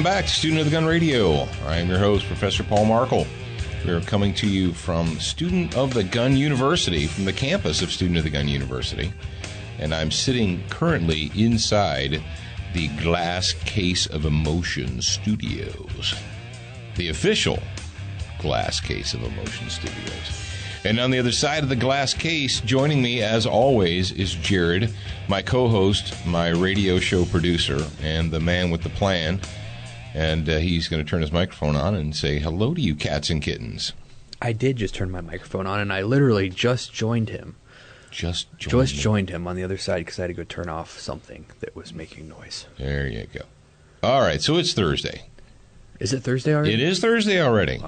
welcome back to Student of the Gun Radio. I am your host, Professor Paul Markle. We are coming to you from Student of the Gun University, from the campus of Student of the Gun University. And I'm sitting currently inside the Glass Case of Emotion Studios, the official Glass Case of Emotion Studios. And on the other side of the glass case, joining me as always is Jared, my co-host, my radio show producer, and the man with the plan. And he's going to turn his microphone on and say hello to you cats and kittens. I did just turn my microphone on, and I literally just joined him. Just joined him on the other side because I had to go turn off something that was making noise. There you go. All right, so it's Thursday. Is it Thursday already? It is Thursday already.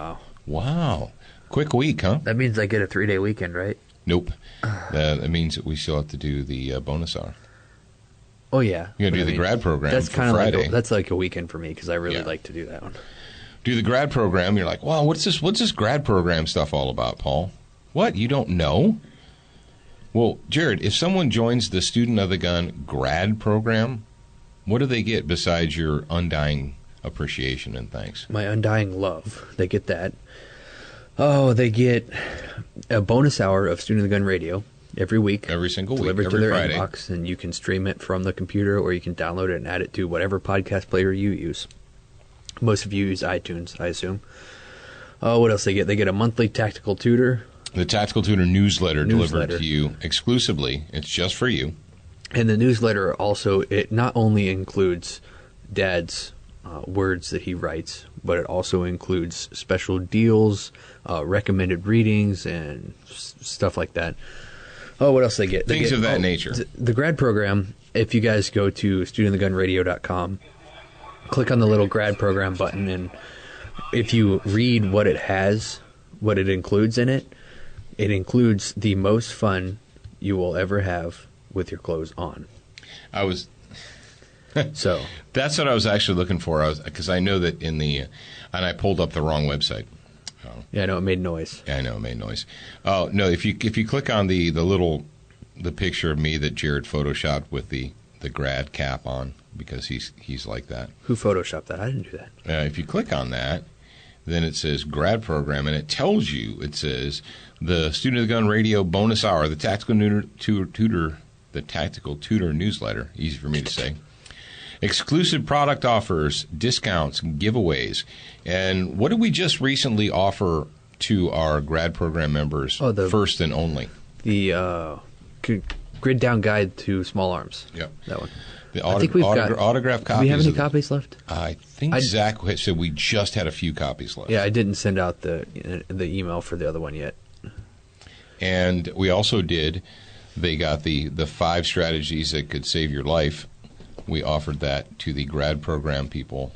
Wow. Quick week, huh? That means I get a 3-day weekend, right? Nope. That means that we still have to do the bonus hour. Oh, yeah. You're going to do the grad program that's for Friday. That's like a weekend for me because I really like to do that one. Do the grad program. You're like, wow, what's this grad program stuff all about, Paul? What? You don't know? Well, Jared, if someone joins the Student of the Gun grad program, what do they get besides your undying appreciation and thanks? My undying love. They get that. Oh, they get a bonus hour of Student of the Gun Radio every week. Every single week. Delivered to their Friday. inbox, and you can stream it from the computer or you can download it and add it to whatever podcast player you use. Most of you use iTunes, I assume. Oh, what else they get? They get a monthly tactical tutor. The Tactical Tutor newsletter delivered to you exclusively. It's just for you. And the newsletter also, it not only includes Dad's words that he writes, but it also includes special deals, recommended readings, and stuff like that. Oh, what else they get? Things of that nature. The grad program, if you guys go to studentofthegunradio.com, click on the little grad program button, and if you read what it has, what it includes in it, it includes the most fun you will ever have with your clothes on. So that's what I was actually looking for. Because I know that and I pulled up the wrong website. Yeah, I know it made noise. Yeah, I know it made noise. Oh no! If you click on the picture of me that Jared photoshopped with the grad cap on, because he's like that. Who photoshopped that? I didn't do that. If you click on that, then it says grad program, and it tells you, it says the Student of the Gun Radio bonus hour, the Tactical Tutor newsletter. Easy for me to say. Exclusive product offers, discounts, giveaways. And what did we just recently offer to our grad program members, first and only? The Grid Down Guide to Small Arms. Yep. That one. I think we've got autographed copies. Do we have any copies left? I think Zach said we just had a few copies left. Yeah, I didn't send out the email for the other one yet. And we also did. They got the 5 strategies that could save your life. We offered that to the grad program people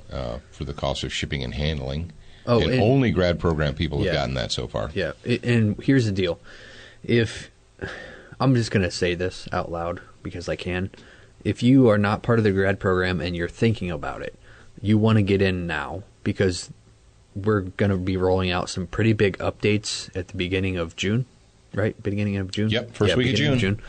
for the cost of shipping and handling. Oh, and only grad program people have gotten that so far. Yeah, and here's the deal. If I'm just going to say this out loud because I can. If you are not part of the grad program and you're thinking about it, you want to get in now because we're going to be rolling out some pretty big updates at the beginning of June, right? Beginning of June? Yep, first week of June.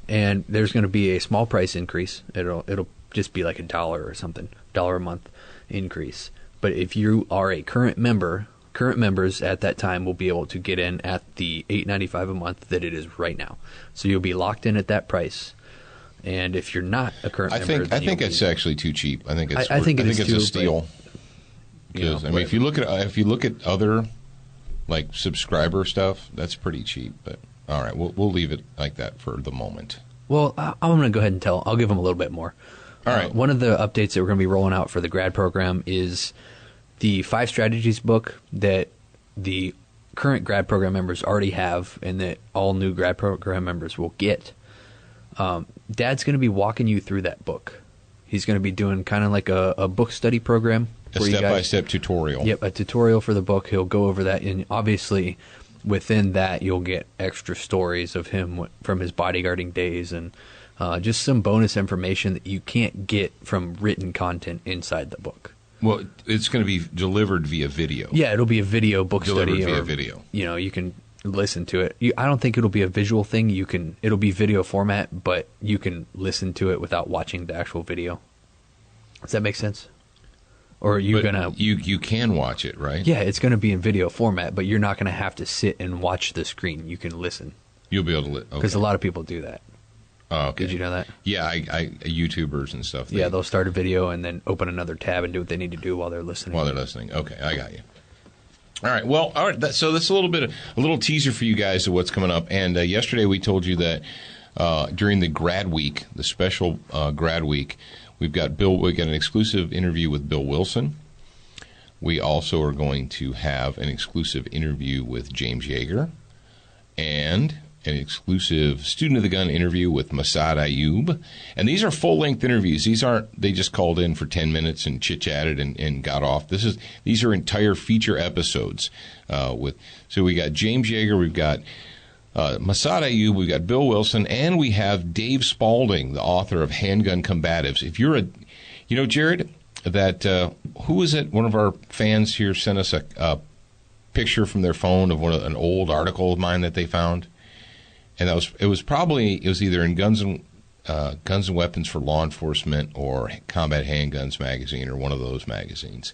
And there's going to be a small price increase. It'll just be like $1 or something, $1 a month increase. But if you are a current members at that time will be able to get in at the $8.95 a month that it is right now. So you'll be locked in at that price. And if you're not a current member, I think it's actually too cheap. I think it's too, a steal. Because if you look at other like subscriber stuff, that's pretty cheap. But all right, we'll leave it like that for the moment. Well, I'm going to go ahead and I'll give them a little bit more. All right. One of the updates that we're going to be rolling out for the grad program is the 5 strategies book that the current grad program members already have and that all new grad program members will get. Dad's going to be walking you through that book. He's going to be doing kind of like a book study program. A step-by-step tutorial. Yep, a tutorial for the book. He'll go over that, and obviously within that you'll get extra stories of him from his bodyguarding days and just some bonus information that you can't get from written content inside the book. Well, it's going to be delivered via video. Yeah, it'll be a video book delivered study. Via video. You know, you can listen to it. I don't think it'll be a visual thing. It'll be video format, but you can listen to it without watching the actual video. Does that make sense? Or you're But going to... you can watch it, right? Yeah, it's going to be in video format, but you're not going to have to sit and watch the screen. You can listen. You'll be able to Because a lot of people do that. Oh, okay. Did you know that? Yeah, I YouTubers and stuff. Yeah, they'll start a video and then open another tab and do what they need to do while they're listening. Okay, I got you. All right. Well, all right. So that's a little teaser for you guys of what's coming up. And yesterday we told you that during the grad week, the special grad week, we got an exclusive interview with Bill Wilson. We also are going to have an exclusive interview with James Yeager and an exclusive Student of the Gun interview with Massad Ayoob. And these are full-length interviews. They just called in for 10 minutes and chit-chatted and got off. These are entire feature episodes. So we got James Yeager, we've got Massad Ayoob, we've got Bill Wilson, and we have Dave Spalding, the author of Handgun Combatives. If you're Jared, who was it? One of our fans here sent us a picture from their phone of an old article of mine that they found. And it was either in Guns and Weapons for Law Enforcement or Combat Handguns magazine or one of those magazines.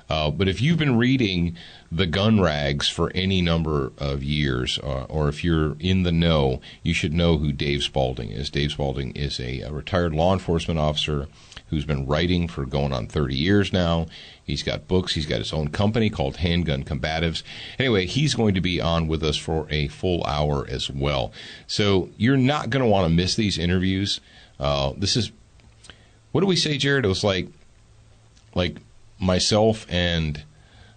But if you've been reading the gun rags for any number of years, or if you're in the know, you should know who Dave Spalding is. Dave Spalding is a retired law enforcement officer who's been writing for going on 30 years now. He's got books. He's got his own company called Handgun Combatives. Anyway, he's going to be on with us for a full hour as well. So you're not going to want to miss these interviews. This is, what do we say, Jared? It was like myself and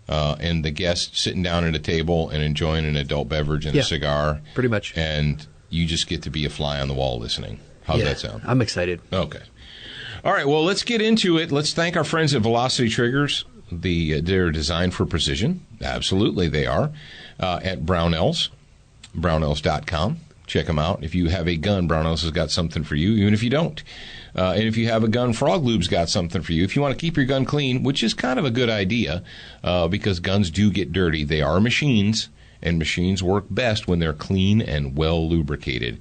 the guest sitting down at a table and enjoying an adult beverage and a cigar. Pretty much. And you just get to be a fly on the wall listening. How's that sound? I'm excited. Okay. All right, well, let's get into it. Let's thank our friends at Velocity Triggers. They're designed for precision. Absolutely, they are. At Brownells, brownells.com. Check them out. If you have a gun, Brownells has got something for you, even if you don't. And if you have a gun, Frog Lube's got something for you. If you want to keep your gun clean, which is kind of a good idea, because guns do get dirty. They are machines, and machines work best when they're clean and well lubricated.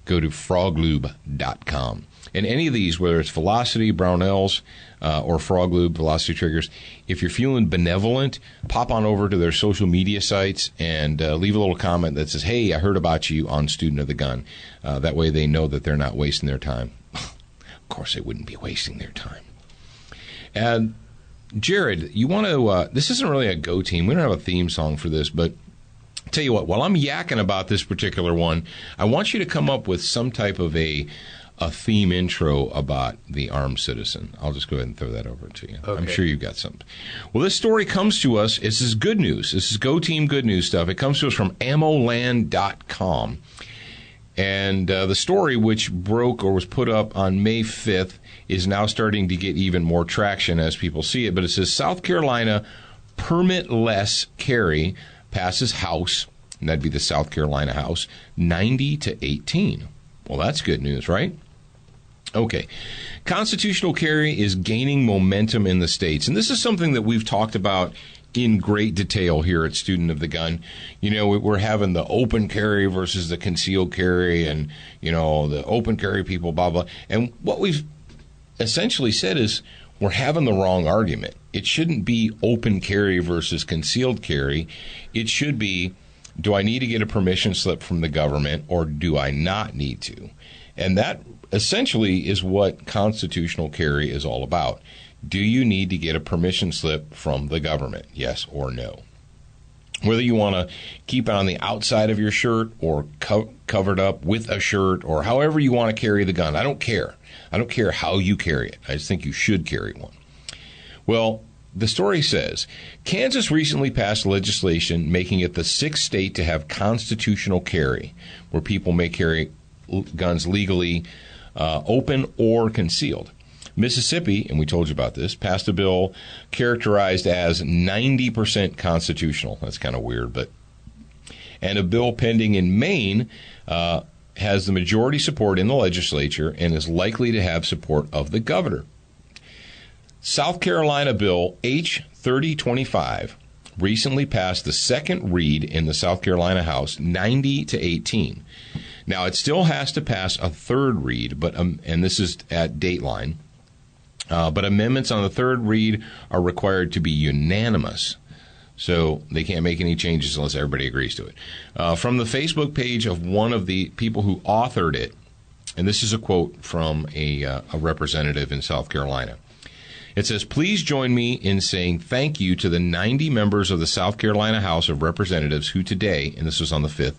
Go to froglube.com. And any of these, whether it's Velocity, Brownells, or Frog Lube, Velocity Triggers, if you're feeling benevolent, pop on over to their social media sites and leave a little comment that says, hey, I heard about you on Student of the Gun. That way they know that they're not wasting their time. Of course they wouldn't be wasting their time. And Jared, you want to, this isn't really a go team. We don't have a theme song for this, but tell you what, while I'm yakking about this particular one, I want you to come up with some type of a theme intro about the armed citizen. I'll just go ahead and throw that over to you. Okay. I'm sure you've got something. Well, this story comes to us. This is good news. This is Go Team good news stuff. It comes to us from ammoland.com. And the story, which broke or was put up on May 5th, is now starting to get even more traction as people see it. But it says South Carolina permitless carry passes House, and that'd be the South Carolina House, 90-18. Well, that's good news, right? Okay. Constitutional carry is gaining momentum in the states. And this is something that we've talked about in great detail here at Student of the Gun. You know, we're having the open carry versus the concealed carry and, you know, the open carry people, blah, blah. And what we've essentially said is we're having the wrong argument. It shouldn't be open carry versus concealed carry. It should be, do I need to get a permission slip from the government or do I not need to? And that essentially is what constitutional carry is all about. Do you need to get a permission slip from the government? Yes or no? Whether you want to keep it on the outside of your shirt or covered up with a shirt or however you want to carry the gun, I don't care. I don't care how you carry it. I just think you should carry one. Well, the story says, Kansas recently passed legislation making it the sixth state to have constitutional carry, where people may carry guns legally, open or concealed. Mississippi, and we told you about this, passed a bill characterized as 90% constitutional. That's kind of weird, but. And a bill pending in Maine has the majority support in the legislature and is likely to have support of the governor. South Carolina Bill H-3025 recently passed the second read in the South Carolina House, 90-18. Now, it still has to pass a third read, but and this is at Dateline, But amendments on the third read are required to be unanimous. So they can't make any changes unless everybody agrees to it. From the Facebook page of one of the people who authored it, and this is a quote from a representative in South Carolina. It says, "Please join me in saying thank you to the 90 members of the South Carolina House of Representatives who today," and this was on the 5th,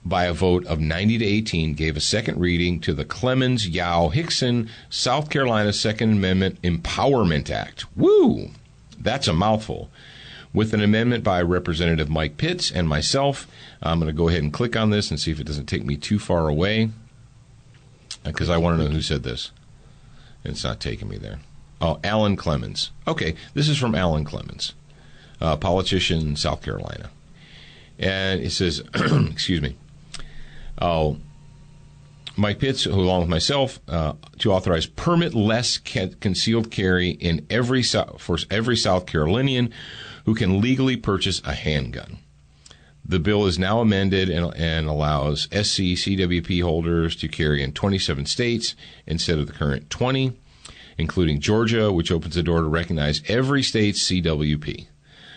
by a vote of 90 to 18, gave a second reading to the Clemens-Yao-Hickson South Carolina Second Amendment Empowerment Act. Woo! That's a mouthful. With an amendment by Representative Mike Pitts and myself. I'm going to go ahead and click on this and see if it doesn't take me too far away, because I want to know who said this. It's not taking me there. Oh, Alan Clemens. Okay, this is from Alan Clemens, politician in South Carolina. And it says, excuse me, Mike Pitts, who along with myself, to authorize permit-less concealed carry in for every South Carolinian who can legally purchase a handgun. The bill is now amended and allows SC CWP holders to carry in 27 states instead of the current 20, including Georgia, which opens the door to recognize every state's CWP.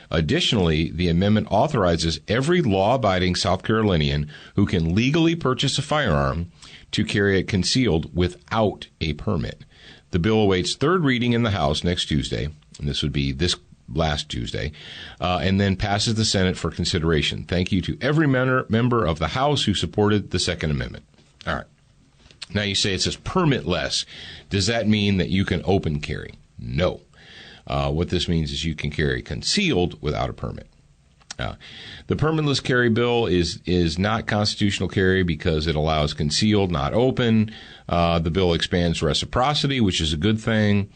Additionally, the amendment authorizes every law-abiding South Carolinian who can legally purchase a firearm to carry it concealed without a permit. The bill awaits third reading in the House next Tuesday, and this would be this last Tuesday, and then passes the Senate for consideration. Thank you to every member of the House who supported the Second Amendment. All right. Now you say it says permitless. Does that mean that you can open carry? No. What this means is you can carry concealed without a permit. The permitless carry bill is not constitutional carry because it allows concealed, not open. The bill expands reciprocity, which is a good thing.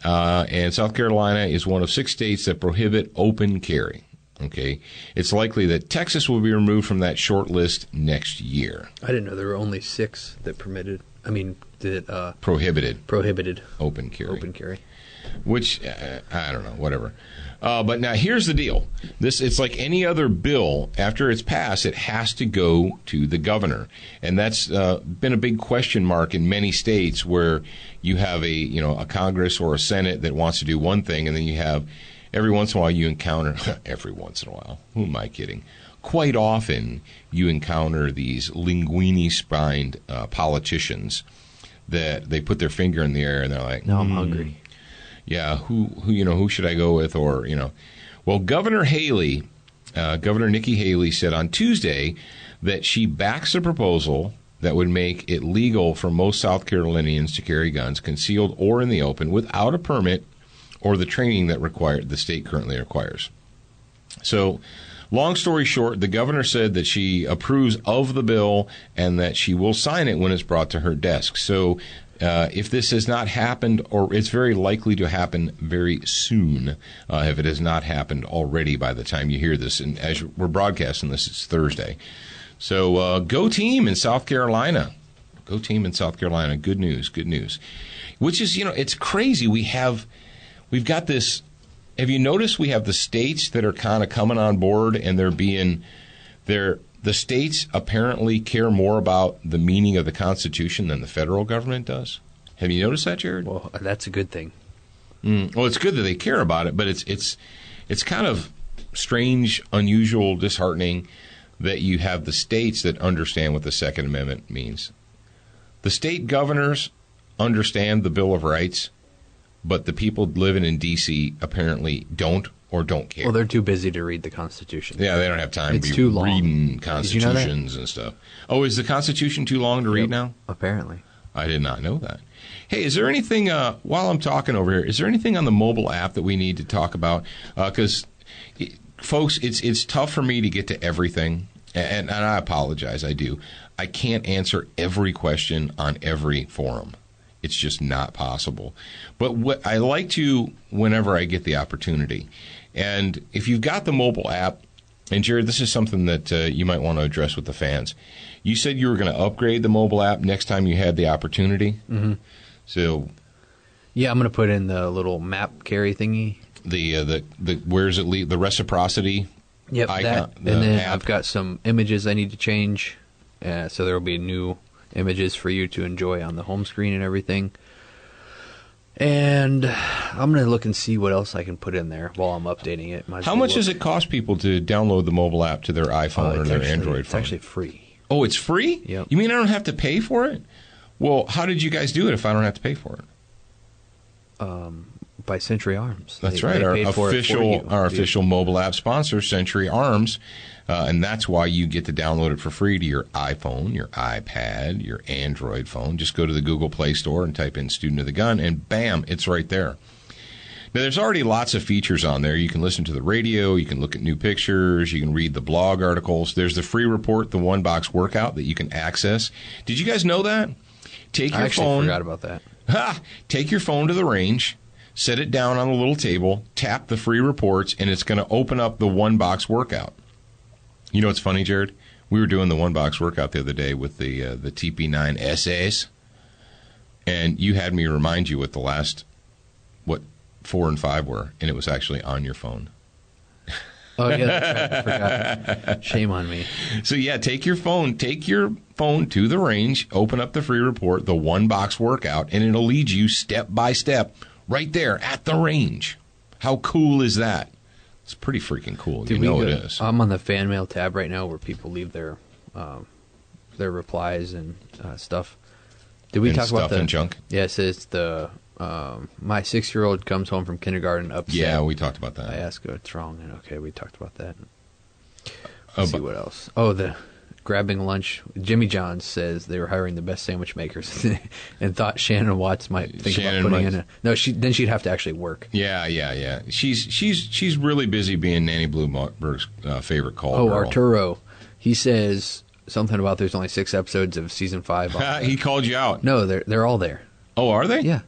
And South Carolina is one of 6 states that prohibit open carry. Okay, it's likely that Texas will be removed from that short list next year. I didn't know there were only 6 that prohibited open carry. Open carry. Which, I don't know, whatever. But now here's the deal. It's like any other bill. After it's passed, it has to go to the governor. And that's been a big question mark in many states where you have a Congress or a Senate that wants to do one thing, and then you have, every once in a while you encounter, every once in a while, who am I kidding? Quite often you encounter these linguini-spined politicians that they put their finger in the air and they're like, "No, I'm hungry." Yeah, who should I go with? Or, well, Governor Nikki Haley said on Tuesday that she backs a proposal that would make it legal for most South Carolinians to carry guns concealed or in the open without a permit or the training that the state currently requires. So, long story short, the governor said that she approves of the bill and that she will sign it when it's brought to her desk. So, if this has not happened, or it's very likely to happen very soon, if it has not happened already by the time you hear this, and as we're broadcasting this, it's Thursday. So go team in South Carolina. Go team in South Carolina. Good news, good news. Which is, it's crazy. We've got this. Have you noticed we have the states that are kind of coming on board, and the states apparently care more about the meaning of the Constitution than the federal government does. Have you noticed that, Jared? Well, that's a good thing. Well, it's good that they care about it, but it's kind of strange, unusual, disheartening that you have the states that understand what the Second Amendment means. The state governors understand the Bill of Rights, but the people living in D.C. apparently don't or don't care. Well, they're too busy to read the Constitution. Yeah, they don't have time to be too long. Reading constitutions and stuff. Oh, is the Constitution too long to read now? Apparently. I did not know that. Hey, is there anything, while I'm talking over here, is there anything on the mobile app that we need to talk about? Because, folks, it's tough for me to get to everything, and I apologize, I do. I can't answer every question on every forum. It's just not possible. But what I like to, whenever I get the opportunity, and if you've got the mobile app, and Jared, this is something that you might want to address with the fans. You said you were going to upgrade the mobile app next time you had the opportunity. Mm-hmm. So, yeah, I'm going to put in the little map carry thingy. The where does it lead? The reciprocity. Yep, icon, that. And then app. I've got some images I need to change, so there will be new images for you to enjoy on the home screen and everything. And I'm going to look and see what else I can put in there while I'm updating it. How much does it cost people to download the mobile app to their iPhone or their Android phone? It's actually free. Oh, it's free? Yep. You mean I don't have to pay for it? Well, how did you guys do it if I don't have to pay for it? By Century Arms. That's right. Our official mobile app sponsor, Century Arms. And that's why you get to download it for free to your iPhone, your iPad, your Android phone. Just go to the Google Play Store and type in Student of the Gun, and bam, it's right there. Now, there's already lots of features on there. You can listen to the radio, you can look at new pictures, you can read the blog articles. There's the free report, the One Box Workout that you can access. Did you guys know that? I actually forgot about that. Take your phone to the range, set it down on a little table, tap the free reports, and it's going to open up the One Box Workout. You know what's funny, Jared? We were doing the One Box Workout the other day with the TP9 essays, and you had me remind you what the last, 4 and 5 were, and it was actually on your phone. Oh, yeah, that's right. I forgot. Shame on me. So, yeah, take your phone to the range, open up the free report, the One Box Workout, and it'll lead you step by step right there at the range. How cool is that? It's pretty freaking cool. It is. I'm on the fan mail tab right now where people leave their replies and stuff. Did we talk about and junk? Yeah, it says my 6-year-old comes home from kindergarten upset. Yeah, we talked about that. I asked what's wrong, and okay, we talked about that. Let's see what else. Oh, the grabbing lunch. Jimmy John's says they were hiring the best sandwich makers and thought Shannon Watts might think about putting in a... No, then she'd have to actually work. Yeah. She's really busy being Nanny Bloomberg's favorite call girl. Arturo. He says something about there's only 6 episodes of season 5. He called you out. No, they're all there. Oh, are they? Yeah.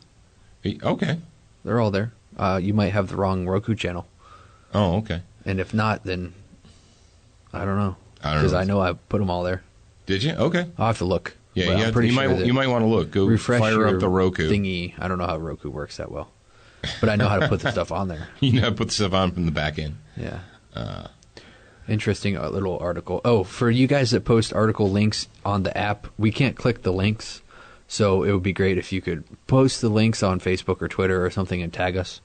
Okay. They're all there. You might have the wrong Roku channel. Oh, okay. And if not, then I don't know. I don't know. Because I know I put them all there. Did you? Okay. I'll have to look. Yeah, you might want to look. Go refresh fire up the Roku thingy. I don't know how Roku works that well, but I know how to put the stuff on there. You know how to put the stuff on from the back end. Yeah. Interesting little article. Oh, for you guys that post article links on the app, we can't click the links, so it would be great if you could post the links on Facebook or Twitter or something and tag us,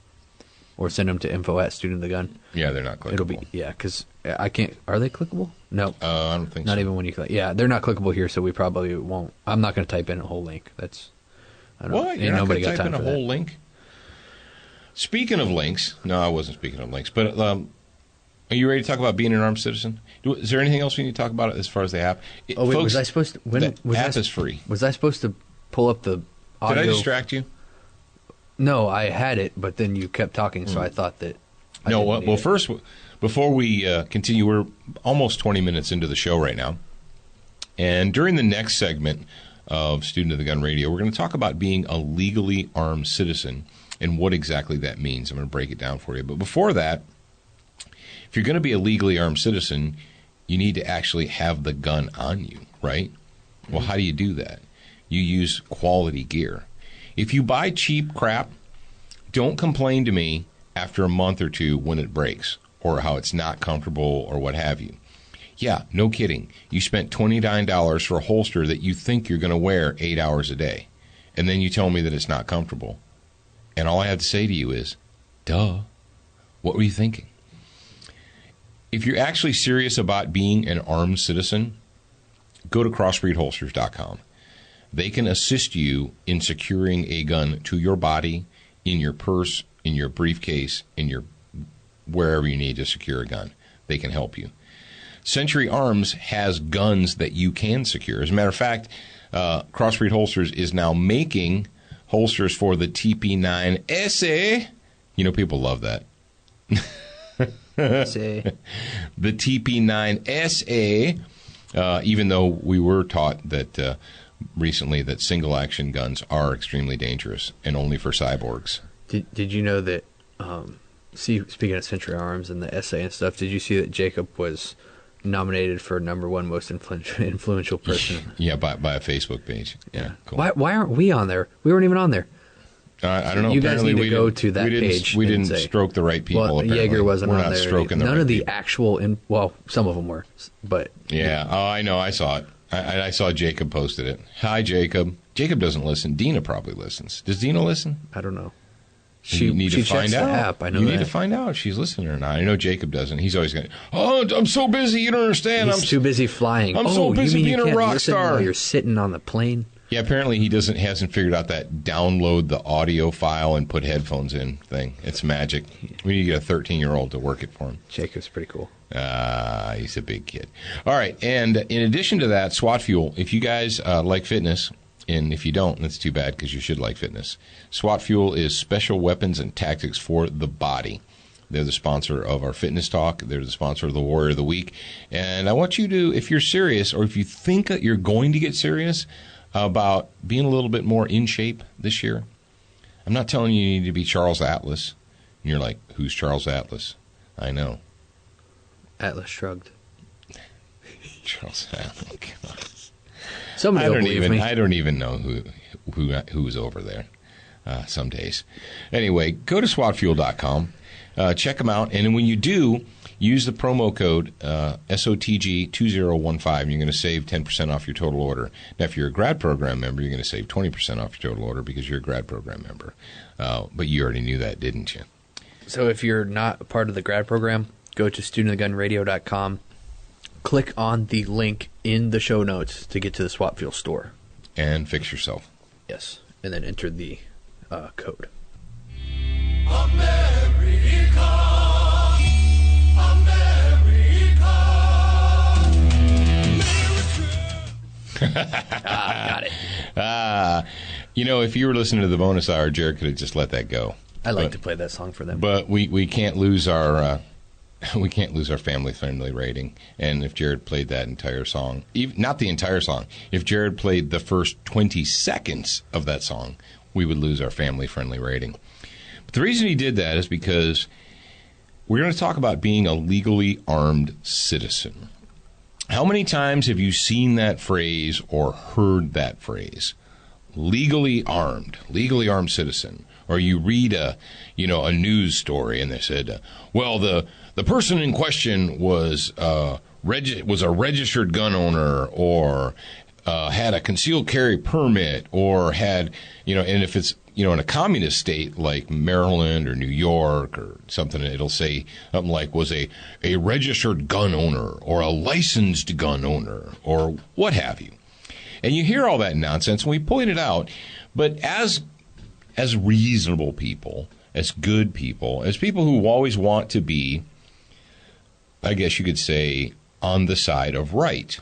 or send them to info@studentofthegun. Yeah, they're not clickable. It'll be because I can't. Are they clickable? No. I don't think so. Not even when you click. Yeah, they're not clickable here, so we probably won't. I'm not going to type in a whole link. That's. I don't What? know. You're not going to type in a for whole that. link? Speaking of links, no, I wasn't speaking of links, but are you ready to talk about being an armed citizen? Is there anything else we need to talk about as far as the app? Oh, wait, folks, was I supposed to? the app is free. Was I supposed to pull up the audio? Did I distract you? No, I had it, but then you kept talking, so I thought that. First, before we continue, we're almost 20 minutes into the show right now. And during the next segment of Student of the Gun Radio, we're going to talk about being a legally armed citizen and what exactly that means. I'm going to break it down for you. But before that, if you're going to be a legally armed citizen, you need to actually have the gun on you, right? Well, how do you do that? You use quality gear. If you buy cheap crap, don't complain to me after a month or two when it breaks or how it's not comfortable or what have you. Yeah, no kidding. You spent $29 for a holster that you think you're going to wear 8 hours a day, and then you tell me that it's not comfortable. And all I have to say to you is, duh, what were you thinking? If you're actually serious about being an armed citizen, go to crossbreedholsters.com. They can assist you in securing a gun to your body, in your purse, in your briefcase, in your wherever you need to secure a gun. They can help you. Century Arms has guns that you can secure. As a matter of fact, Crossbreed Holsters is now making holsters for the TP9 SA. You know, people love that. The TP9 SA, even though we were taught that recently that single-action guns are extremely dangerous and only for cyborgs. Did you know that, speaking of Century Arms and the SA and stuff, did you see that Jacob was nominated for #1 most influential person? Yeah, by a Facebook page. Yeah, cool. Why aren't we on there? We weren't even on there. I don't know. You guys apparently need to go to that page. We didn't stroke the right people. Well, apparently. Jaeger wasn't We're on not there. Stroking the None right of the people. actual, well, some of them were, but yeah. Oh, I know. I saw it. I saw Jacob posted it. Hi, Jacob. Jacob doesn't listen. Dina probably listens. Does Dina listen? I don't know. You need to find out. The app. I know you that. need to find out if she's listening or not. I know Jacob doesn't. He's always going, oh, I'm so busy, you don't understand. He's too busy flying. I'm so busy you mean being you a rock listen star. while you're sitting on the plane. Yeah, apparently he hasn't figured out that download the audio file and put headphones in thing. It's magic. We need to get a 13-year-old to work it for him. Jacob's pretty cool. He's a big kid. All right, and in addition to that, SWAT Fuel, if you guys like fitness, and if you don't, that's too bad because you should like fitness. SWAT Fuel is special weapons and tactics for the body. They're the sponsor of our fitness talk. They're the sponsor of the Warrior of the Week. And I want you to, if you're serious or if you think that you're going to get serious about being a little bit more in shape this year, I'm not telling you need to be Charles Atlas. And you're like, who's Charles Atlas? I know. Atlas shrugged. Charles Atlas. Somebody will believe me. I don't even know who's over there some days. Anyway, go to SWATfuel.com. Check them out. And when you do, use the promo code SOTG2015, and you're going to save 10% off your total order. Now, if you're a grad program member, you're going to save 20% off your total order because you're a grad program member. But you already knew that, didn't you? So if you're not a part of the grad program, go to studentofthegunradio.com. Click on the link in the show notes to get to the SWAT Fuel store. And fix yourself. Yes. And then enter the code. America, Got it. If you were listening to the bonus hour, Jared could have just let that go. I like to play that song for them. But we can't lose our family friendly rating. And if Jared played that entire song, not the entire song, if Jared played the first 20 seconds of that song, we would lose our family friendly rating. But the reason he did that is because we're going to talk about being a legally armed citizen. How many times have you seen that phrase or heard that phrase? Legally armed citizen. Or you read a news story and they said, the person in question was a registered gun owner or had a concealed carry permit or had, and if it's, in a communist state like Maryland or New York or something, it'll say something like was a registered gun owner or a licensed gun owner or what have you. And you hear all that nonsense, and we point it out, but as reasonable people, as good people, as people who always want to be, I guess you could say, on the side of right,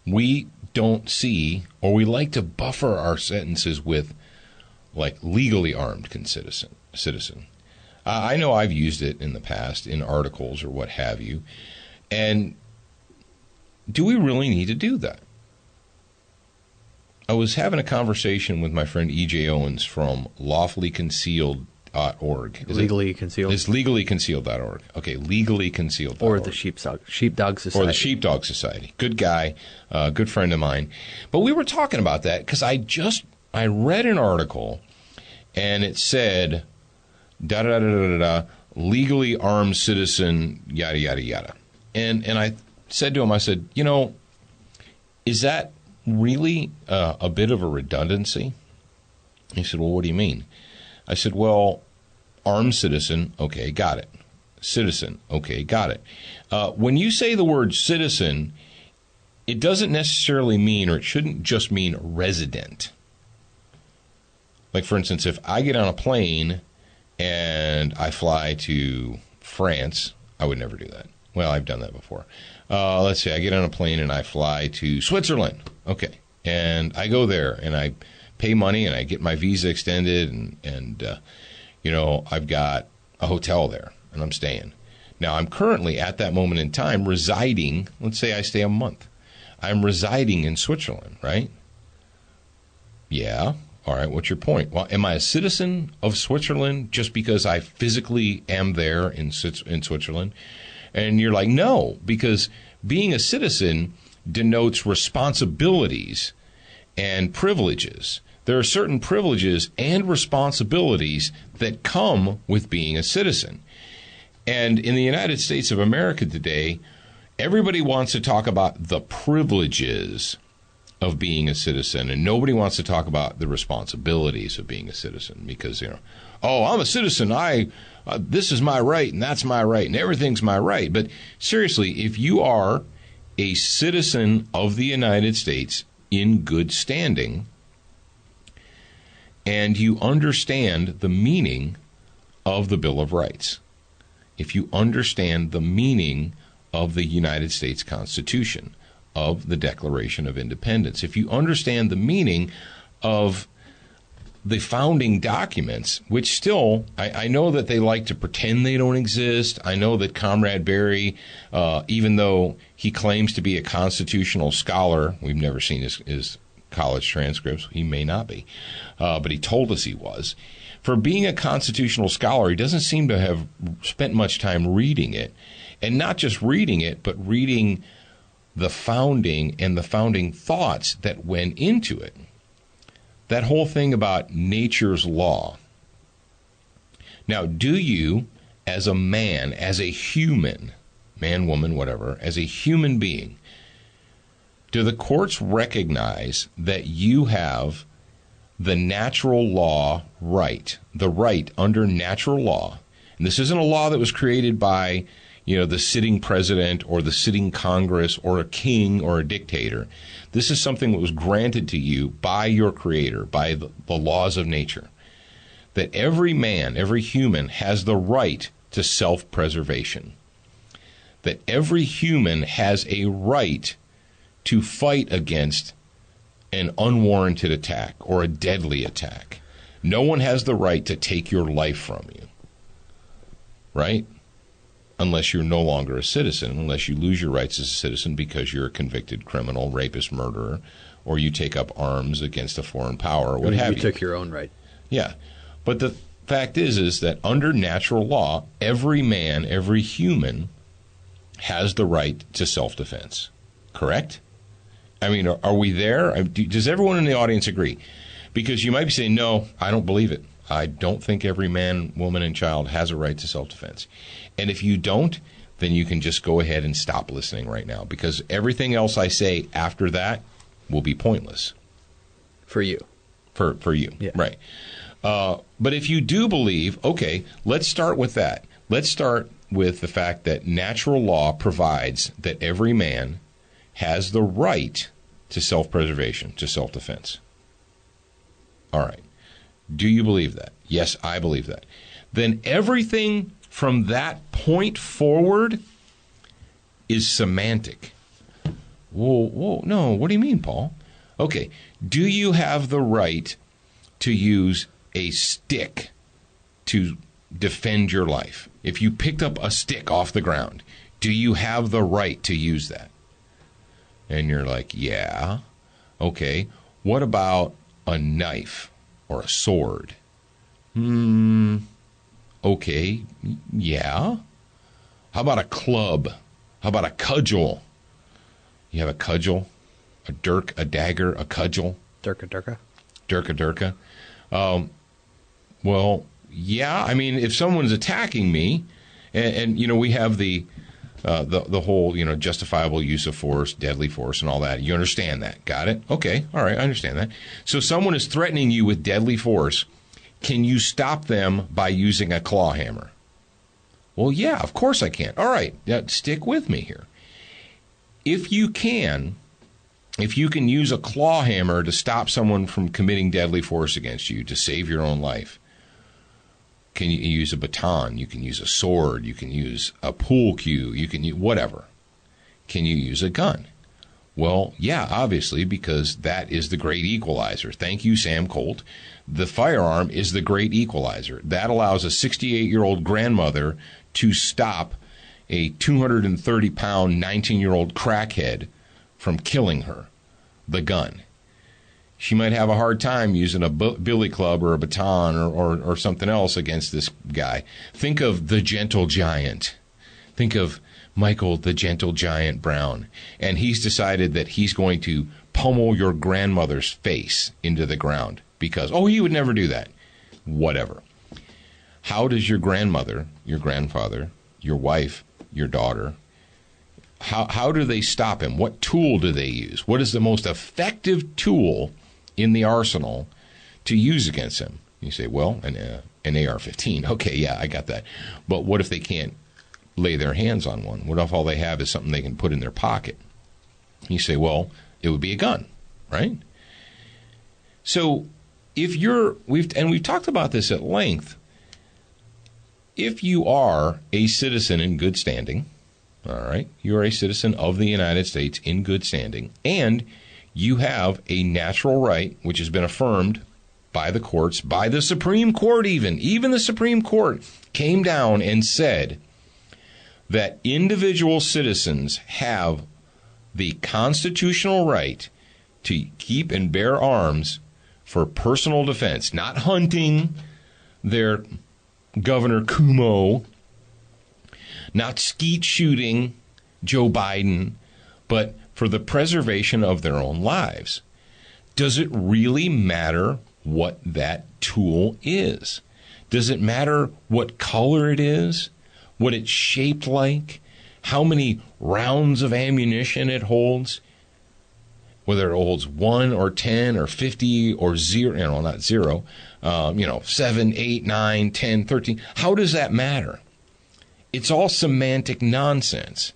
we don't see, or we like to buffer our sentences with, like, legally armed citizen. I know I've used it in the past in articles or what have you, and do we really need to do that? I was having a conversation with my friend E.J. Owens from lawfullyconcealed.org. Legally Concealed? It's legallyconcealed.org. Okay, legallyconcealed.org. Or the Sheepdog Society. Or the Sheepdog Society. Good guy, good friend of mine. But we were talking about that because I read an article and it said, legally armed citizen, yada, yada, yada. And I said to him, I said, is that really a bit of a redundancy? He said, well, what do you mean? I said, well, armed citizen, okay, got it. Citizen, okay, got it. When you say the word citizen, it doesn't necessarily mean, or it shouldn't just mean resident. Like, for instance, if I get on a plane and I fly to France, I would never do that. Well, I've done that before. Let's see, I get on a plane and I fly to Switzerland. Okay. And I go there and I pay money and I get my visa extended and I've got a hotel there and I'm staying. Now, I'm currently at that moment in time residing, let's say I stay a month. I'm residing in Switzerland, right? Yeah. All right. What's your point? Well, am I a citizen of Switzerland just because I physically am there in Switzerland? And you're like, no, because being a citizen denotes responsibilities and privileges. There are certain privileges and responsibilities that come with being a citizen. And in the United States of America today, everybody wants to talk about the privileges of being a citizen, and nobody wants to talk about the responsibilities of being a citizen because, oh, I'm a citizen. This is my right, and that's my right, and everything's my right. But seriously, if you are a citizen of the United States in good standing, and you understand the meaning of the Bill of Rights, if you understand the meaning of the United States Constitution, of the Declaration of Independence, if you understand the meaning of the founding documents, which still, I know that they like to pretend they don't exist. I know that Comrade Barry, even though he claims to be a constitutional scholar, we've never seen his college transcripts. He may not be, but he told us he was. For being a constitutional scholar, he doesn't seem to have spent much time reading it. And not just reading it, but reading the founding and the founding thoughts that went into it. That whole thing about nature's law. Now, do you, as a man, as a human, man, woman, whatever, as a human being, do the courts recognize that you have the natural law right, the right under natural law? And this isn't a law that was created by, the sitting president or the sitting Congress or a king or a dictator. This is something that was granted to you by your Creator, by the laws of nature. That every man, every human has the right to self-preservation. That every human has a right to fight against an unwarranted attack or a deadly attack. No one has the right to take your life from you. Right? Unless you're no longer a citizen, unless you lose your rights as a citizen because you're a convicted criminal, rapist, murderer, or you take up arms against a foreign power, or what have you. You took your own right. Yeah. But the fact is that under natural law, every man, every human has the right to self-defense. Correct? I mean, are we there? Does everyone in the audience agree? Because you might be saying, no, I don't believe it. I don't think every man, woman, and child has a right to self-defense. And if you don't, then you can just go ahead and stop listening right now, because everything else I say after that will be pointless. For you. For you, yeah. Right. But if you do believe, okay, let's start with that. Let's start with the fact that natural law provides that every man has the right to self-preservation, to self-defense. All right. Do you believe that? Yes, I believe that. Then everything from that point forward is semantic. Whoa, no, what do you mean, Paul? Okay, do you have the right to use a stick to defend your life? If you picked up a stick off the ground, do you have the right to use that? And you're like, yeah. Okay, what about a knife or a sword? Okay, yeah. How about a club? How about a cudgel? You have a cudgel, a dirk, a dagger, a cudgel. Durka. Durka. Well, yeah. I mean, if someone's attacking me, and we have the whole, justifiable use of force, deadly force, and all that. You understand that? Got it? Okay. All right. I understand that. So someone is threatening you with deadly force. Can you stop them by using a claw hammer? Well, yeah, of course I can. All right, stick with me here. If you can use a claw hammer to stop someone from committing deadly force against you to save your own life, can you use a baton? You can use a sword. You can use a pool cue. You can use whatever. Can you use a gun? Well, yeah, obviously, because that is the great equalizer. Thank you, Sam Colt. The firearm is the great equalizer. That allows a 68-year-old grandmother to stop a 230-pound, 19-year-old crackhead from killing her. The gun. She might have a hard time using a billy club or a baton or something else against this guy. Think of the Gentle Giant. Think of Michael the Gentle Giant Brown. And he's decided that he's going to pummel your grandmother's face into the ground because, he would never do that. Whatever. How does your grandmother, your grandfather, your wife, your daughter, how do they stop him? What tool do they use? What is the most effective tool in the arsenal to use against him? You say, well, an AR-15. Okay, yeah, I got that. But what if they can't lay their hands on one? What if all they have is something they can put in their pocket? You say, well, it would be a gun, right? So if we've talked about this at length, if you are a citizen in good standing, all right, you are a citizen of the United States in good standing, and you have a natural right, which has been affirmed by the courts, by the Supreme Court even the Supreme Court came down and said that individual citizens have the constitutional right to keep and bear arms for personal defense, not hunting their Governor Cuomo, not skeet shooting Joe Biden, but for the preservation of their own lives. Does it really matter what that tool is? Does it matter what color it is, what it's shaped like, how many rounds of ammunition it holds, whether it holds 1 or 10 or 50 or 0, not 0, 7, 8, 9, 10, 13. How does that matter? It's all semantic nonsense.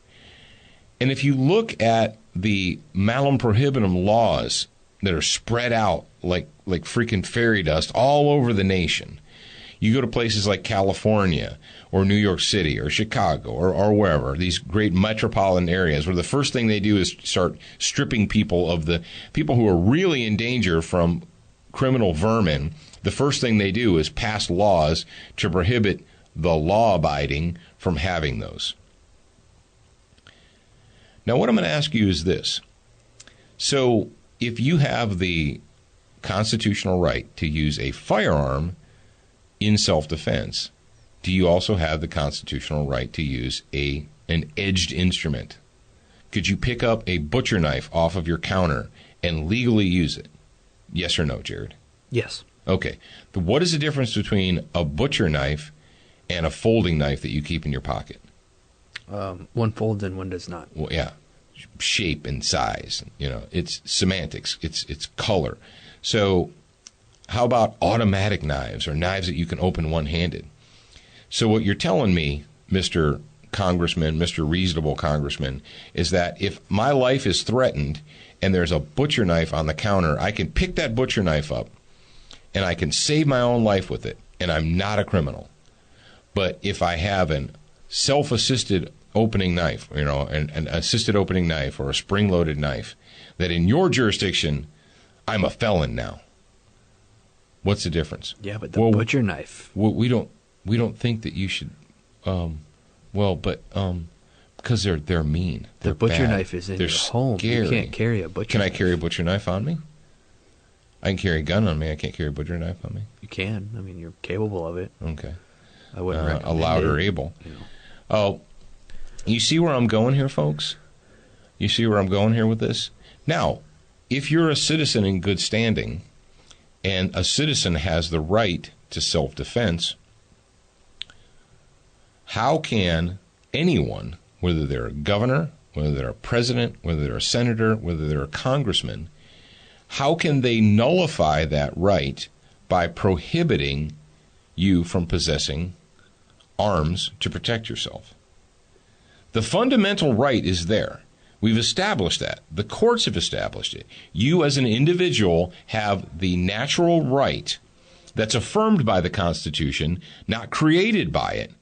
And if you look at the malum prohibitum laws that are spread out like freaking fairy dust all over the nation, you go to places like California or New York City or Chicago or wherever, these great metropolitan areas where the first thing they do is start stripping people of the people who are really in danger from criminal vermin. The first thing they do is pass laws to prohibit the law-abiding from having those. Now, what I'm going to ask you is this. So, if you have the constitutional right to use a firearm in self-defense, do you also have the constitutional right to use an edged instrument? Could you pick up a butcher knife off of your counter and legally use it? Yes or no, Jared? Yes. Okay. But what is the difference between a butcher knife and a folding knife that you keep in your pocket? One folds and one does not. Well, yeah. Shape and size. It's semantics. It's color. So how about automatic knives or knives that you can open one-handed? So what you're telling me, Mr. Congressman, Mr. Reasonable Congressman, is that if my life is threatened and there's a butcher knife on the counter, I can pick that butcher knife up and I can save my own life with it, and I'm not a criminal. But if I have an self-assisted opening knife, an assisted opening knife or a spring-loaded knife, that in your jurisdiction, I'm a felon now. What's the difference? Yeah, but the butcher knife. We don't think that you should. Because they're mean. The butcher knife is in your home. Scary. You can't carry a butcher. Can I carry a butcher knife on me? I can carry a gun on me. I can't carry a butcher knife on me. You can. I mean, you're capable of it. Okay. I wouldn't recommend allowed it, or able. Oh, you see where I'm going here, folks? You see where I'm going here with this? Now, if you're a citizen in good standing, and a citizen has the right to self-defense, how can anyone, whether they're a governor, whether they're a president, whether they're a senator, whether they're a congressman, how can they nullify that right by prohibiting you from possessing arms to protect yourself? The fundamental right is there. We've established that. The courts have established it. You as an individual have the natural right that's affirmed by the Constitution, not created by it.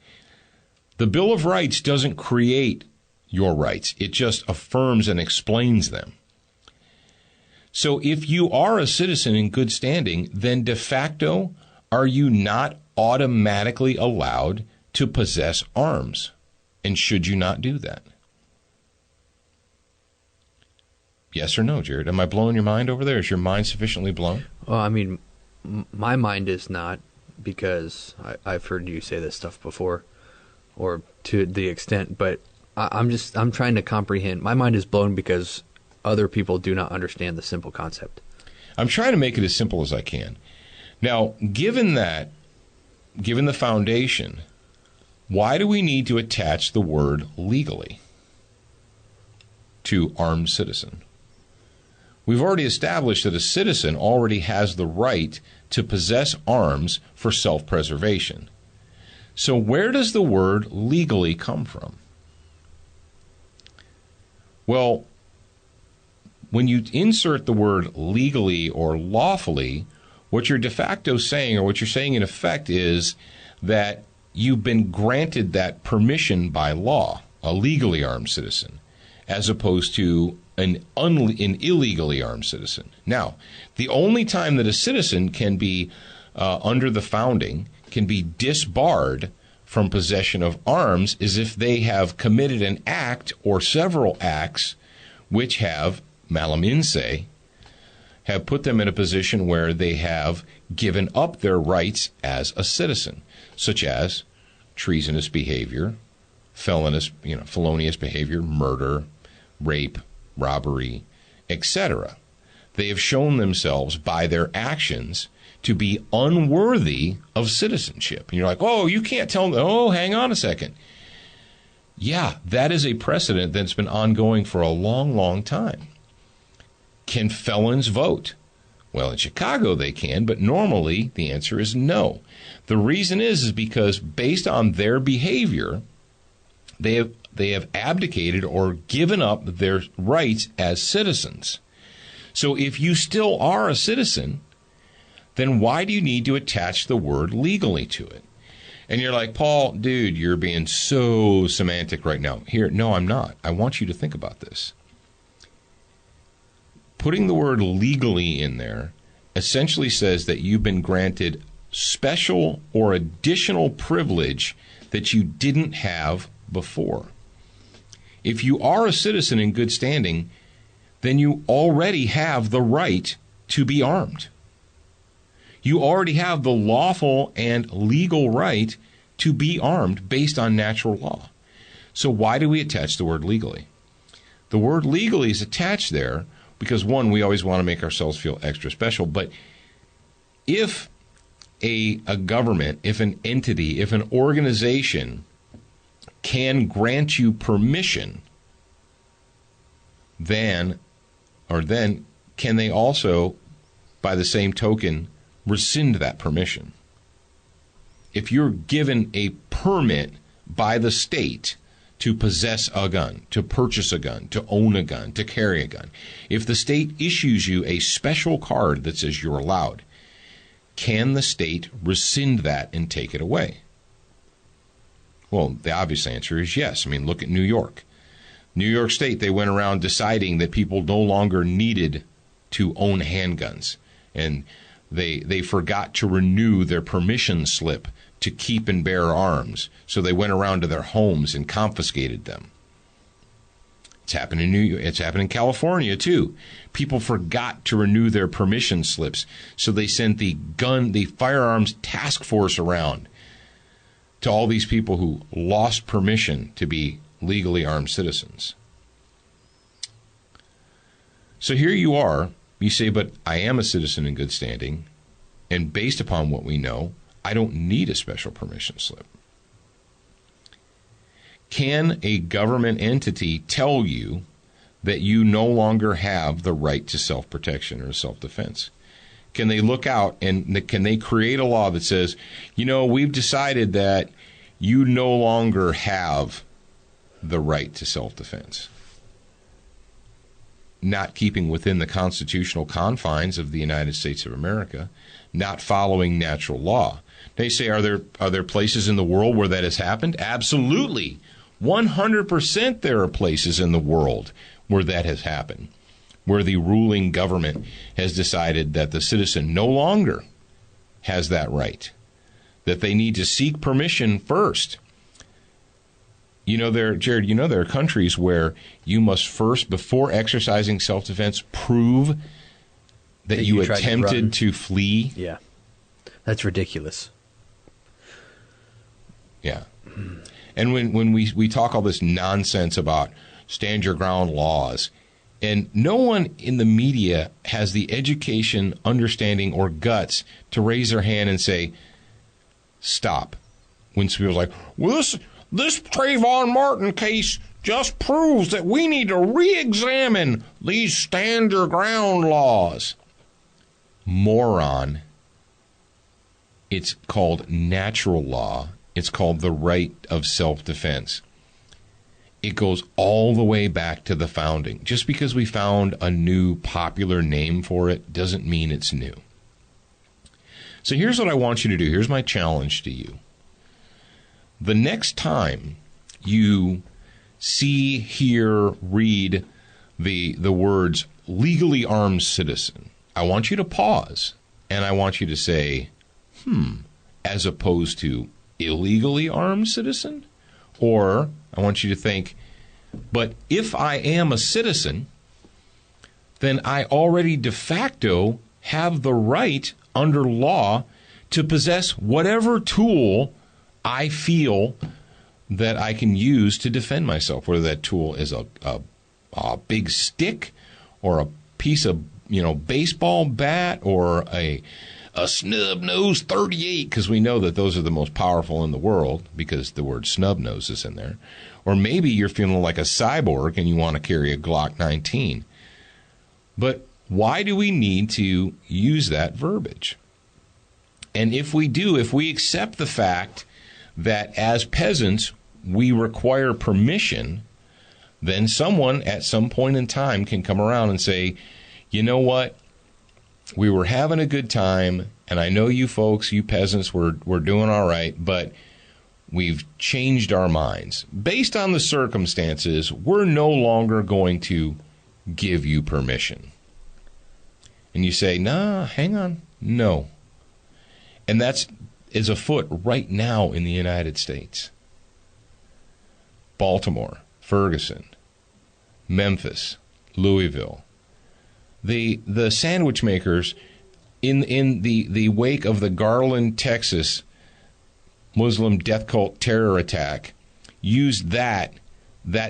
The Bill of Rights doesn't create your rights. It just affirms and explains them. So if you are a citizen in good standing, then de facto, are you not automatically allowed to possess arms? And should you not do that? Yes or no, Jared? Am I blowing your mind over there? Is your mind sufficiently blown? Well, I mean, my mind is not, because I've heard you say this stuff before, or to the extent, but I'm trying to comprehend. My mind is blown because other people do not understand the simple concept. I'm trying to make it as simple as I can. Now, given the foundation, why do we need to attach the word legally? to armed citizen. We've already established that a citizen already has the right to possess arms for self-preservation. So where does the word legally come from? Well, when you insert the word legally or lawfully, what you're de facto saying, or what you're saying in effect, is that you've been granted that permission by law, a legally armed citizen, as opposed to an illegally armed citizen. Now, the only time that a citizen can be, under the founding, can be disbarred from possession of arms is if they have committed an act or several acts which have, malum in se, have put them in a position where they have given up their rights as a citizen, such as treasonous behavior, felonious behavior, murder, rape, robbery, etc. They have shown themselves by their actions to be unworthy of citizenship. And you're like, oh, you can't tell them. Oh, hang on a second. Yeah, that is a precedent that's been ongoing for a long, long time. Can felons vote? Well, in Chicago they can, but normally the answer is no. The reason is because based on their behavior, they have abdicated or given up their rights as citizens. So if you still are a citizen, then why do you need to attach the word legally to it? And you're like, Paul, dude, you're being so semantic right now. Here, no, I'm not. I want you to think about this. Putting the word legally in there essentially says that you've been granted special or additional privilege that you didn't have before. If you are a citizen in good standing, then you already have the right to be armed. You already have the lawful and legal right to be armed based on natural law. So why do we attach the word legally? The word legally is attached there because, one, we always want to make ourselves feel extra special. But if a government, if an entity, if an organization can grant you permission, then can they also, by the same token, rescind that permission? If you're given a permit by the state to possess a gun, to purchase a gun, to own a gun, to carry a gun, if the state issues you a special card that says you're allowed, can the state rescind that and take it away? Well, the obvious answer is yes. I mean, look at New York. New York State, they went around deciding that people no longer needed to own handguns, and they forgot to renew their permission slip to keep and bear arms. So they went around to their homes and confiscated them. It's happened in New York. It's happened in California too. People forgot to renew their permission slips, so they sent the firearms task force around to all these people who lost permission to be legally armed citizens. So here you are. You say, but I am a citizen in good standing, and based upon what we know, I don't need a special permission slip. Can a government entity tell you that you no longer have the right to self-protection or self-defense? Can they look out and can they create a law that says, we've decided that you no longer have the right to self-defense? Not keeping within the constitutional confines of the United States of America, not following natural law. They say, are there places in the world where that has happened? Absolutely. 100% there are places in the world where that has happened, where the ruling government has decided that the citizen no longer has that right, that they need to seek permission first. Jared, there are countries where you must first, before exercising self-defense, prove that you attempted to flee. Yeah. That's ridiculous. Yeah. And when we talk all this nonsense about stand your ground laws, and no one in the media has the education, understanding, or guts to raise their hand and say, stop. When people's like, well, this Trayvon Martin case just proves that we need to re-examine these stand your ground laws. Moron. It's called natural law. It's called the right of self-defense. It goes all the way back to the founding. Just because we found a new popular name for it doesn't mean it's new. So here's what I want you to do. Here's my challenge to you. The next time you see, hear, read the words legally armed citizen, I want you to pause and I want you to say, as opposed to illegally armed citizen? Or I want you to think, but if I am a citizen, then I already de facto have the right under law to possess whatever tool I feel that I can use to defend myself, whether that tool is a big stick or a piece of baseball bat or a snub-nosed .38, because we know that those are the most powerful in the world because the word snub-nose is in there. Or maybe you're feeling like a cyborg and you want to carry a Glock 19. But why do we need to use that verbiage? And if we do, if we accept the fact that as peasants we require permission, then someone at some point in time can come around and say, you know what? We were having a good time, and I know you folks, you peasants, were doing all right, but we've changed our minds. Based on the circumstances, we're no longer going to give you permission. And you say, nah, hang on, no. And that is afoot right now in the United States. Baltimore, Ferguson, Memphis, Louisville. The sandwich makers in the wake of the Garland, Texas Muslim death cult terror attack used that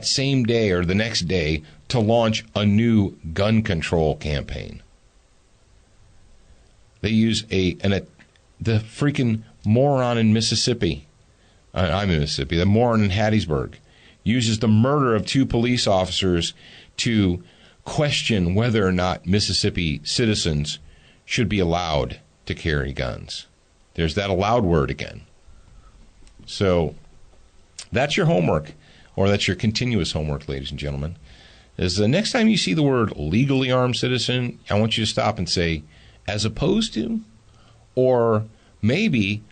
same day or the next day to launch a new gun control campaign. They use the freaking moron in Mississippi. I'm in Mississippi. The moron in Hattiesburg uses the murder of 2 police officers to question whether or not Mississippi citizens should be allowed to carry guns. There's that allowed word again. So that's your homework, or that's your continuous homework, ladies and gentlemen, is the next time you see the word legally armed citizen, I want you to stop and say, as opposed to, or maybe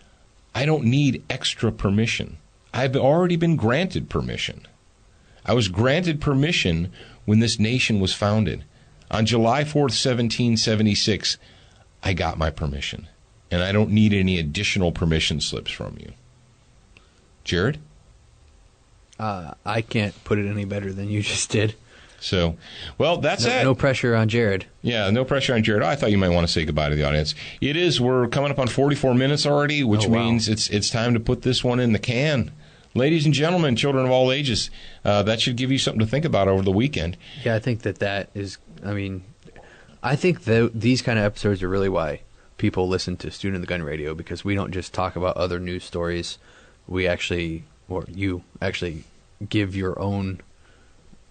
I don't need extra permission. I've already been granted permission. I was granted permission when this nation was founded. On July 4th, 1776, I got my permission. And I don't need any additional permission slips from you. Jared? I can't put it any better than you just did. So, well, that's it. No pressure on Jared. Yeah, no pressure on Jared. I thought you might want to say goodbye to the audience. We're coming up on 44 minutes already, which means it's time to put this one in the can. Ladies and gentlemen, children of all ages, that should give you something to think about over the weekend. Yeah, I think that is, I think these kind of episodes are really why people listen to Student of the Gun Radio, because we don't just talk about other news stories. We actually, or you actually give your own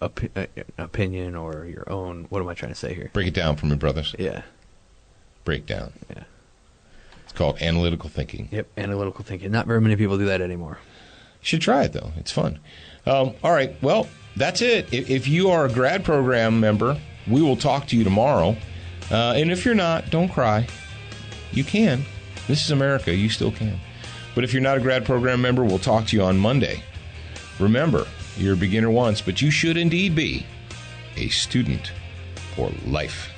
opinion or your own, what am I trying to say here? Break it down for me, brothers. Yeah. Break down. Yeah. It's called analytical thinking. Yep, analytical thinking. Not very many people do that anymore. You should try it, though. It's fun. All right. Well, that's it. If you are a grad program member, we will talk to you tomorrow. And if you're not, don't cry. You can. This is America. You still can. But if you're not a grad program member, we'll talk to you on Monday. Remember, you're a beginner once, but you should indeed be a student for life.